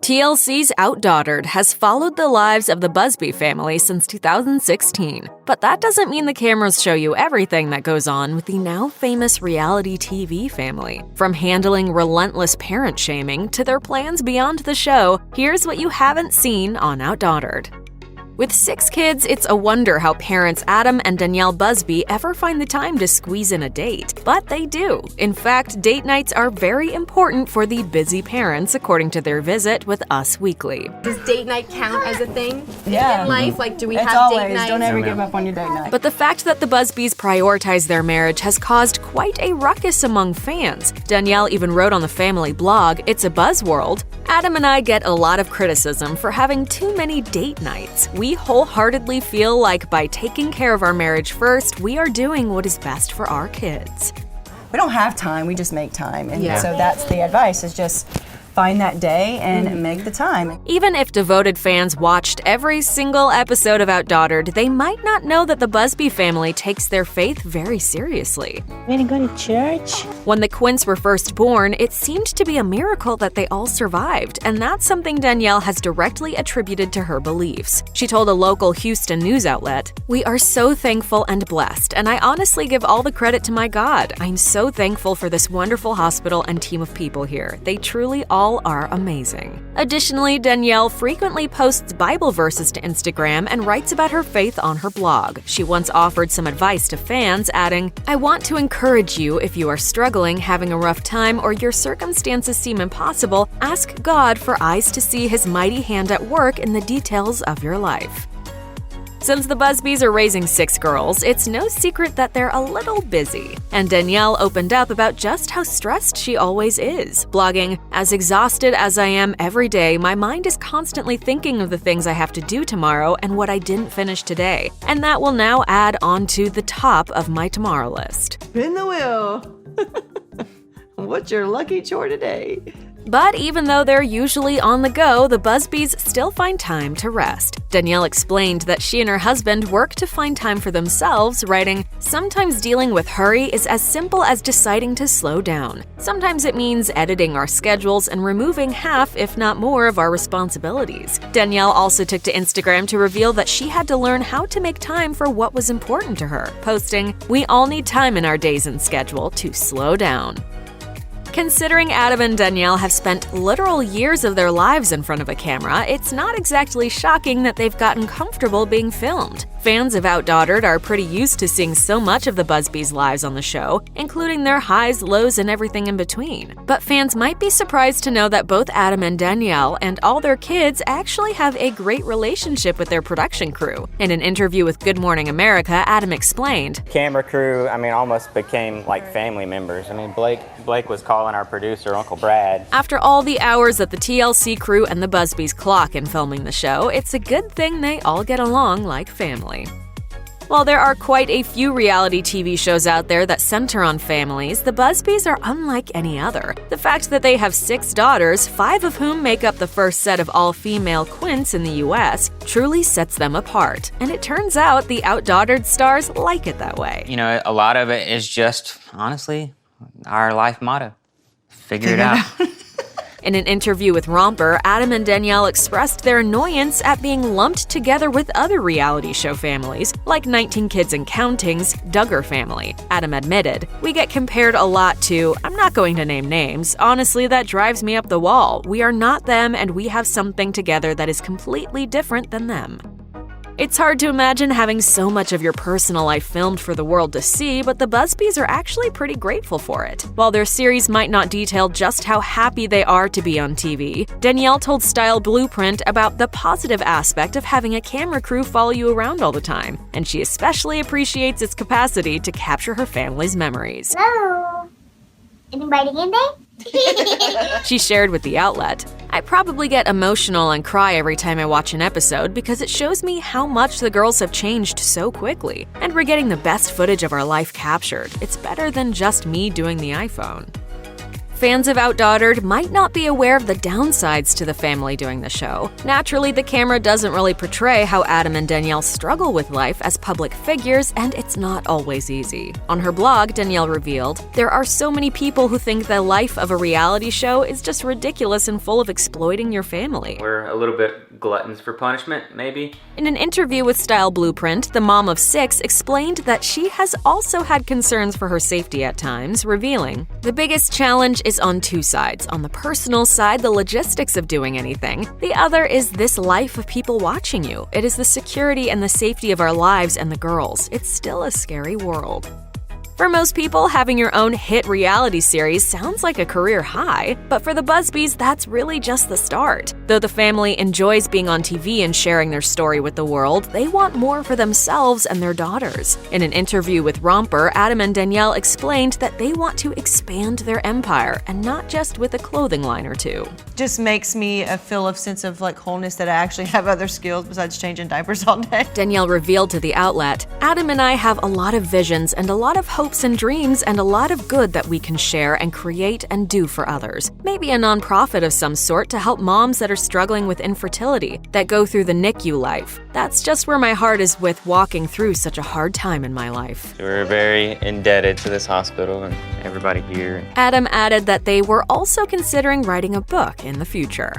TLC's Outdaughtered has followed the lives of the Busby family since 2016, but that doesn't mean the cameras show you everything that goes on with the now famous reality TV family. From handling relentless parent shaming to their plans beyond the show, here's what you haven't seen on Outdaughtered. With 6 kids, it's a wonder how parents Adam and Danielle Busby ever find the time to squeeze in a date. But they do. In fact, date nights are very important for the busy parents, according to their visit with Us Weekly. Does date night count as a thing in life? Like, do we it's have always, date nights? Don't ever give up on your date night. But the fact that the Busbys prioritize their marriage has caused quite a ruckus among fans. Danielle even wrote on the family blog, "It's a buzzworld. Adam and I get a lot of criticism for having too many date nights. We wholeheartedly feel like by taking care of our marriage first, we are doing what is best for our kids." We don't have time, we just make time. And so that's the advice, is just find that day and make the time. Even if devoted fans watched every single episode of Outdaughtered, they might not know that the Busby family takes their faith very seriously. We're gonna go to church? When the Quints were first born, it seemed to be a miracle that they all survived, and that's something Danielle has directly attributed to her beliefs. She told a local Houston news outlet, "We are so thankful and blessed, and I honestly give all the credit to my God. I'm so thankful for this wonderful hospital and team of people here. They truly all are amazing." Additionally, Danielle frequently posts Bible verses to Instagram and writes about her faith on her blog. She once offered some advice to fans, adding, "I want to encourage you, if you are struggling, having a rough time, or your circumstances seem impossible, ask God for eyes to see His mighty hand at work in the details of your life." Since the Busbys are raising 6 girls, it's no secret that they're a little busy. And Danielle opened up about just how stressed she always is, blogging, "As exhausted as I am every day, my mind is constantly thinking of the things I have to do tomorrow and what I didn't finish today. And that will now add on to the top of my tomorrow list." Spin the wheel. What's your lucky chore today? But even though they're usually on the go, the Busbys still find time to rest. Danielle explained that she and her husband work to find time for themselves, writing, "Sometimes dealing with hurry is as simple as deciding to slow down. Sometimes it means editing our schedules and removing half, if not more, of our responsibilities." Danielle also took to Instagram to reveal that she had to learn how to make time for what was important to her, posting, "We all need time in our days and schedule to slow down." Considering Adam and Danielle have spent literal years of their lives in front of a camera, it's not exactly shocking that they've gotten comfortable being filmed. Fans of Outdaughtered are pretty used to seeing so much of the Busbys' lives on the show, including their highs, lows, and everything in between. But fans might be surprised to know that both Adam and Danielle and all their kids actually have a great relationship with their production crew. In an interview with Good Morning America, Adam explained, "Camera crew, almost became like family members. Blake was calling our producer, Uncle Brad." After all the hours that the TLC crew and the Busbys clock in filming the show, it's a good thing they all get along like family. While there are quite a few reality TV shows out there that center on families, the Busbys are unlike any other. The fact that they have 6 daughters, 5 of whom make up the first set of all-female Quints in the US, truly sets them apart. And it turns out the Outdaughtered stars like it that way. You know, a lot of it is just, honestly, our life motto. Figure it out. In an interview with Romper, Adam and Danielle expressed their annoyance at being lumped together with other reality show families, like 19 Kids and Counting's Duggar family. Adam admitted, "We get compared a lot to, I'm not going to name names. Honestly, that drives me up the wall. We are not them, and we have something together that is completely different than them." It's hard to imagine having so much of your personal life filmed for the world to see, but the Busbys are actually pretty grateful for it. While their series might not detail just how happy they are to be on TV, Danielle told Style Blueprint about the positive aspect of having a camera crew follow you around all the time, and she especially appreciates its capacity to capture her family's memories. Hello? Anybody in there? She shared with the outlet, "I probably get emotional and cry every time I watch an episode because it shows me how much the girls have changed so quickly, and we're getting the best footage of our life captured. It's better than just me doing the iPhone." fans of Outdaughtered might not be aware of the downsides to the family doing the show. Naturally, the camera doesn't really portray how Adam and Danielle struggle with life as public figures, and it's not always easy. On her blog, Danielle revealed, "There are so many people who think the life of a reality show is just ridiculous and full of exploiting your family." We're a little bit gluttons for punishment, maybe. In an interview with Style Blueprint, the mom of 6 explained that she has also had concerns for her safety at times, revealing, "The biggest challenge is on two sides. On the personal side, the logistics of doing anything. The other is this life of people watching you. It is the security and the safety of our lives and the girls. It's still a scary world." For most people, having your own hit reality series sounds like a career high, but for the Busbys, that's really just the start. Though the family enjoys being on TV and sharing their story with the world, they want more for themselves and their daughters. In an interview with Romper, Adam and Danielle explained that they want to expand their empire, and not just with a clothing line or two. Just makes me feel a sense of like wholeness that I actually have other skills besides changing diapers all day. Danielle revealed to the outlet, "Adam and I have a lot of visions and a lot of hopes and dreams and a lot of good that we can share and create and do for others. Maybe a nonprofit of some sort to help moms that are struggling with infertility, that go through the NICU life. That's just where my heart is with walking through such a hard time in my life." We're very indebted to this hospital and everybody here. Adam added that they were also considering writing a book in the future.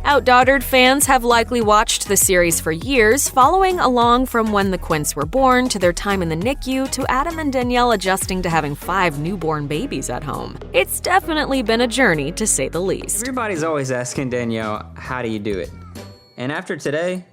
Outdaughtered fans have likely watched the series for years, following along from when the Quints were born to their time in the NICU to Adam and Danielle adjusting to having 5 newborn babies at home. It's definitely been a journey, to say the least. Everybody's always asking Danielle, how do you do it? And after today,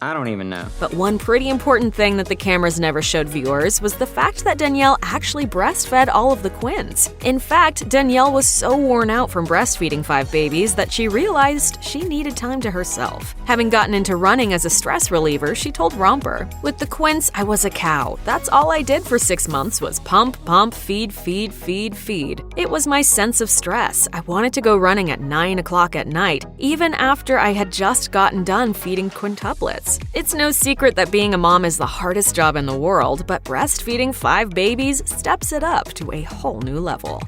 I don't even know. But one pretty important thing that the cameras never showed viewers was the fact that Danielle actually breastfed all of the Quints. In fact, Danielle was so worn out from breastfeeding 5 babies that she realized she needed time to herself. Having gotten into running as a stress reliever, she told Romper, "With the Quints, I was a cow. That's all I did for 6 months was pump, pump, feed, feed, feed, feed. It was my sense of stress. I wanted to go running at 9 o'clock at night, even after I had just gotten done feeding quintuplets. It's no secret that being a mom is the hardest job in the world, but breastfeeding 5 babies steps it up to a whole new level."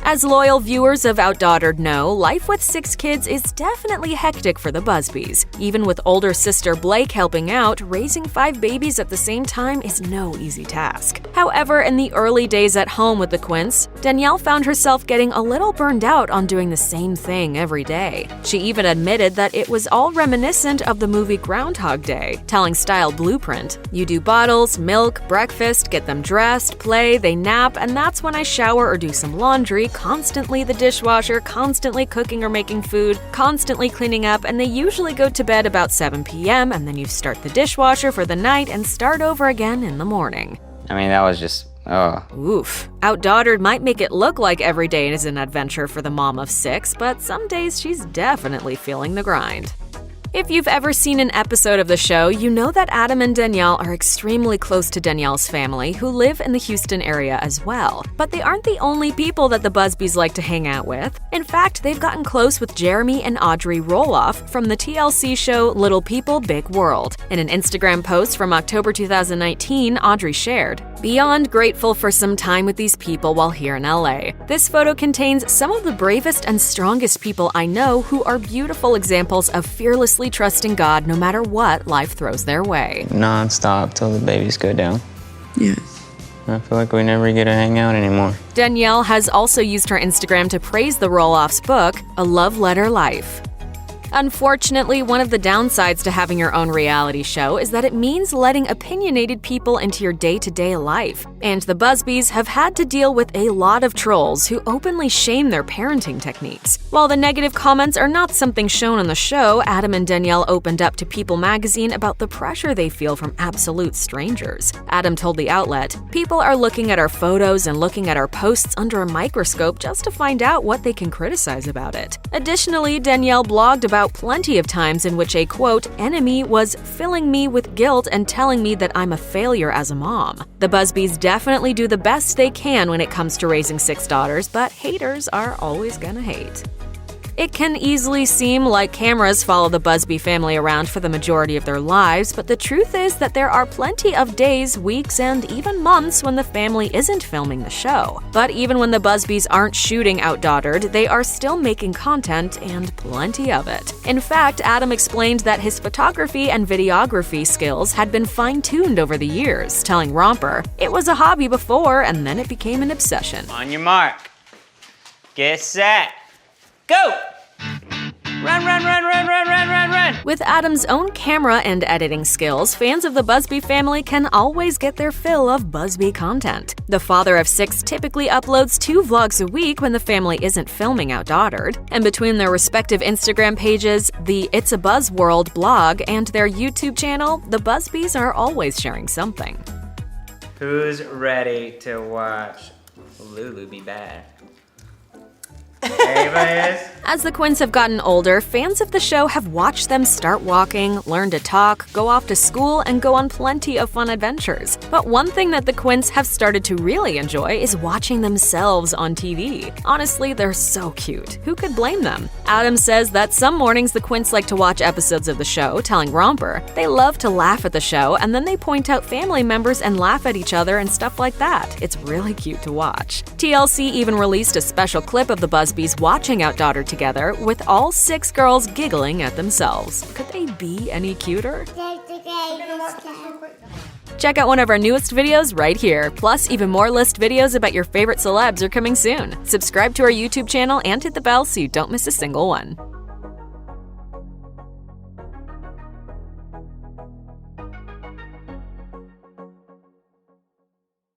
As loyal viewers of Outdaughtered know, life with 6 kids is definitely hectic for the Busbys. Even with older sister Blake helping out, raising 5 babies at the same time is no easy task. However, in the early days at home with the Quints, Danielle found herself getting a little burned out on doing the same thing every day. She even admitted that it was all reminiscent of the movie Groundhog Day, telling Style Blueprint, "You do bottles, milk, breakfast, get them dressed, play, they nap, and that's when I shower or do some laundry, constantly the dishwasher, constantly cooking or making food, constantly cleaning up, and they usually go to bed about 7 p.m. and then you start the dishwasher for the night and start over again in the morning." I mean, that was just, Oof. Outdaughtered might make it look like every day is an adventure for the mom of 6, but some days she's definitely feeling the grind. If you've ever seen an episode of the show, you know that Adam and Danielle are extremely close to Danielle's family, who live in the Houston area as well. But they aren't the only people that the Busbys like to hang out with. In fact, they've gotten close with Jeremy and Audrey Roloff from the TLC show Little People, Big World. In an Instagram post from October 2019, Audrey shared, "Beyond grateful for some time with these people while here in LA. This photo contains some of the bravest and strongest people I know who are beautiful examples of fearlessly trusting God no matter what life throws their way." Non-stop till the babies go down. Yes. I feel like we never get to hang out anymore. Danielle has also used her Instagram to praise the Roloff's book, A Love Letter Life. Unfortunately, one of the downsides to having your own reality show is that it means letting opinionated people into your day-to-day life. And the Busbys have had to deal with a lot of trolls who openly shame their parenting techniques. While the negative comments are not something shown on the show, Adam and Danielle opened up to People magazine about the pressure they feel from absolute strangers. Adam told the outlet, "People are looking at our photos and looking at our posts under a microscope just to find out what they can criticize about it." Additionally, Danielle blogged about plenty of times in which a, quote, enemy was filling me with guilt and telling me that I'm a failure as a mom. The Busbys definitely do the best they can when it comes to raising 6 daughters, but haters are always gonna hate. It can easily seem like cameras follow the Busby family around for the majority of their lives, but the truth is that there are plenty of days, weeks, and even months when the family isn't filming the show. But even when the Busbys aren't shooting Outdaughtered, they are still making content, and plenty of it. In fact, Adam explained that his photography and videography skills had been fine-tuned over the years, telling Romper, "It was a hobby before, and then it became an obsession." On your mark. Get set. Go! Run, run, run, run, run, run, run, run! With Adam's own camera and editing skills, fans of the Busby family can always get their fill of Busby content. The father of 6 typically uploads 2 vlogs a week when the family isn't filming Outdaughtered, and between their respective Instagram pages, the It's a Buzz World blog, and their YouTube channel, the Busbys are always sharing something. Who's ready to watch Lulu be bad? Anybody is? As the Quints have gotten older, fans of the show have watched them start walking, learn to talk, go off to school, and go on plenty of fun adventures. But one thing that the Quints have started to really enjoy is watching themselves on TV. Honestly, they're so cute. Who could blame them? Adam says that some mornings the Quints like to watch episodes of the show, telling Romper they love to laugh at the show, and then they point out family members and laugh at each other and stuff like that. It's really cute to watch. TLC even released a special clip of the Busbys watching Outdaughtered together, with all 6 girls giggling at themselves. Could they be any cuter? Check out one of our newest videos right here. Plus, even more list videos about your favorite celebs are coming soon. Subscribe to our YouTube channel and hit the bell so you don't miss a single one.